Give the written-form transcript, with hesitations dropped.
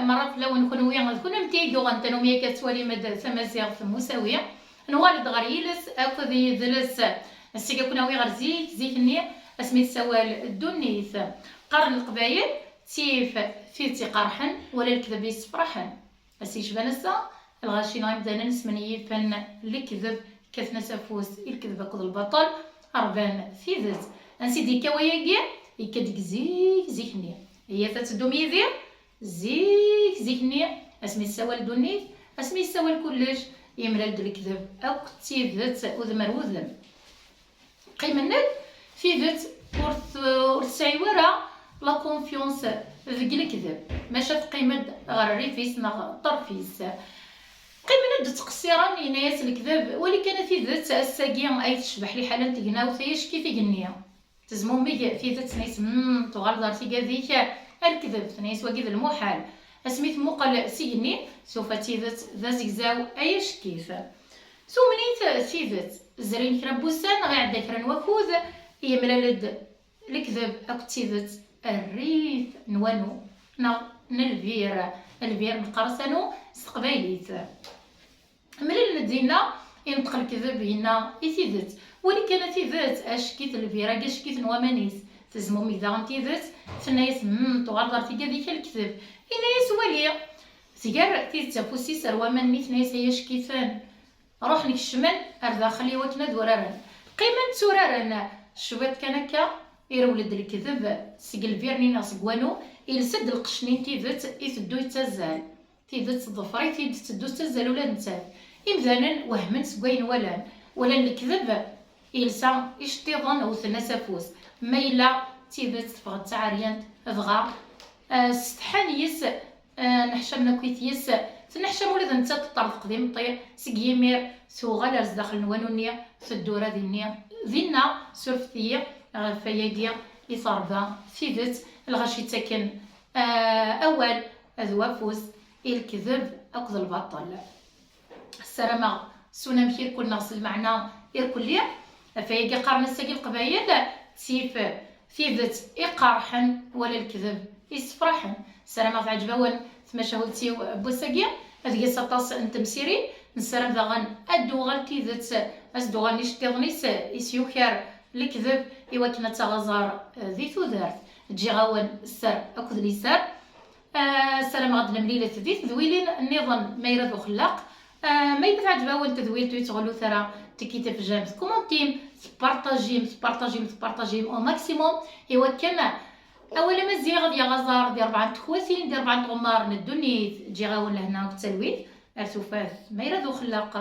مرات لو كنويا غتكون متيدو غنتنوميا كتوالي مد تمازيغ مساوية نوالد غير يلس اكد يدلس السيكا كناوي غير زيت اسميت سوال الدنيث قرن القبايل تيف في قرحن ولا الكذب يسفرحن اسيش بنسا الغاشي غيبدا نسمني فن الكذب كثنا سافوس الكذب اكد البطل اربان ثيذت انسيدي كواياكي يكدك زيكني هي تتدوم يدير زيكني اسمي السوال دونيت اسمي السوال كلش يمرد الكذب او تيذت وذمر وذم قيمنا في ذات ورثاي ورا لا كونفيونس ذيك الكذب ماشي تقيمد غير ريفيس نا طرفيس قيمنا تقصيران ناس الكذب ولكن في ذات الساقيه اي تشبح لي حاله تقنا وثيش كيف يقنيه تزمو مي في ذات ناس تغال دارتي كذيك الكذب ناس وكذا المحال اسميت مقل سيني سوف تيذت ذا زيزاو ايش كيف سومنيت تيذت زرين كرا بوسان غيعدا كرا نوافوذ هي ملالد الكذب اكتيذت الريف نوانو البير نقرسانو استقبايليت ملال ندينا ينطق الكذب هنا يتيذت ولكن تيذت اشكيت البير اشكيت نوامانيس تزمو ميدا تيذت فنايس تغرضر تيكا ديك الكذب إنايس وليا تيكار تيتافوسي سروا من نيث يشكيثان روح لك الشمال ارضاخلي وكنا دورارن قيمة سورارن شويت كانكا يرولد الكذب سيقل فيرنينا سقوانو يلسد القشنين تيذت يتدو يتزال تيذت ضفري تيدو تزال ولا نتال إمذانا وهمن سقوين ولا الكذب يلسا يشتيضن او ثناسافوس ميلا تيذت تفغد تعريان ضغا ستحانيس نحشمنا كويتيس تنحشم ولد انت تطرق قديم طير سقيمير ثوغا لرز داخل نوانونيا في الدورة ذينا سورفتية فياقيا يصاربا فيدت الغاشي تاكن اول اذوافوس الكذب اكذ البطل السلامة سونا مخير كل نغس المعنى يركل فياقيا قارن الساقي القبايل تيف فيدت اقارحن ولا الكذب يسفرحن السلامة في عجباون تمشاهولتي بوساقيا هذه سطاس نتمسيرين نسرم ذاغن ادو غالتي ذات اسدو غاني شتيغنيس يسيوكار الكذب ايوا كنا تغازار ذي ثوذارت تجي غاون السر اكد لي سر السلام غد المليلة ذيث ذويلين النظام ما يراد خلاق ما يدفع عجباون تذويل تيتغلو ثرا تكيتا في جامس كومونتيم تبارطاجيم او ماكسيموم ايوا كان اولا مزيغ ديال غزار ديال 4 تخواسين ديال 4 غمار ندوني تجي غاون لهنا وتسلويت ارتوفاف ما يرادو خلاق